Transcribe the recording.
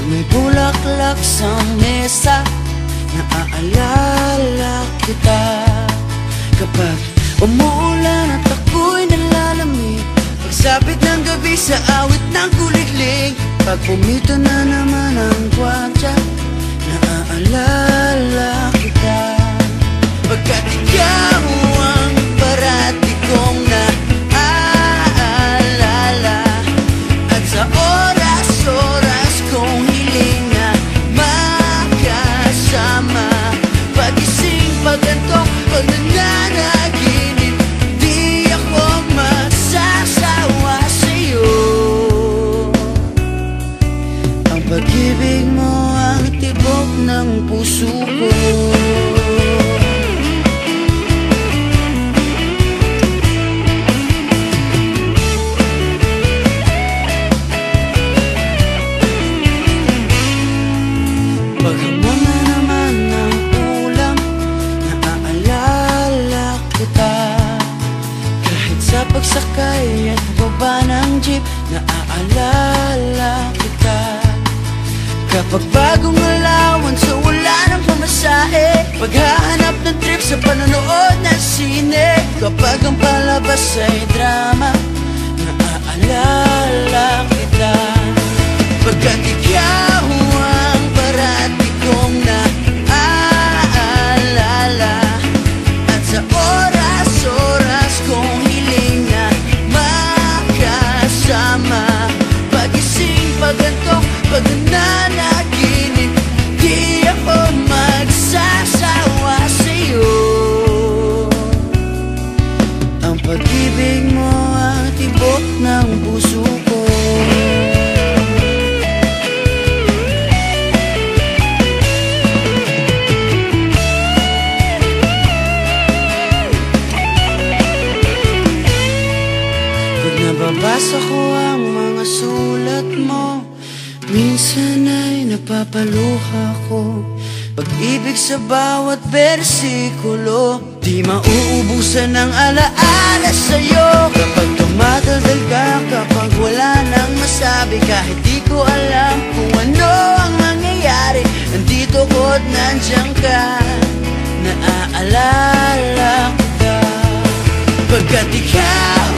may bulaklak sa mesa, naaalala kita. Kapag umuulan at ako'y nalalamig, pagsapit ng gabi sa awit ng kuliglig, pag pumito na naman ang kwartya, naaalala kita. Pagkat ikaw ang parati kong naaalala, at sa oras-oras kong hiling na makasama. Pagising, pagantong, pag nananaginip, di ako magsasawa sa'yo. Ang pag-ibig mo ang tibok ng puso ko. Paghamon na naman ng ulam, naaalala kita. Kahit sa pagsakay at baba ng jeep, naaalala kita. Kapag bagong allowance so wala nang pamasahe, paghahanap ng trip sa panonood ng sine, kapag ang palabas ay drama, naaalala kita. Pagkat ikaw ang parati kong naaalala, at sa oras-oras kong hiling na makasama. Pagising, pagantong, pag nananaginip, di ako magsasawa sa'yo. Ang pag-ibig mo ang tibok ng puso ko. Nababasa ko ang mga sulat mo, minsan ay napapaluha ko. Pag-ibig sa bawat bersikulo, di mauubusan ng alaala sa'yo. Kapag tumataltal ka, kapag wala nang masabi, kahit di ko alam kung ano ang mangyayari, nandito ko't nandiyan ka, naaalala kita. Pagkat ikaw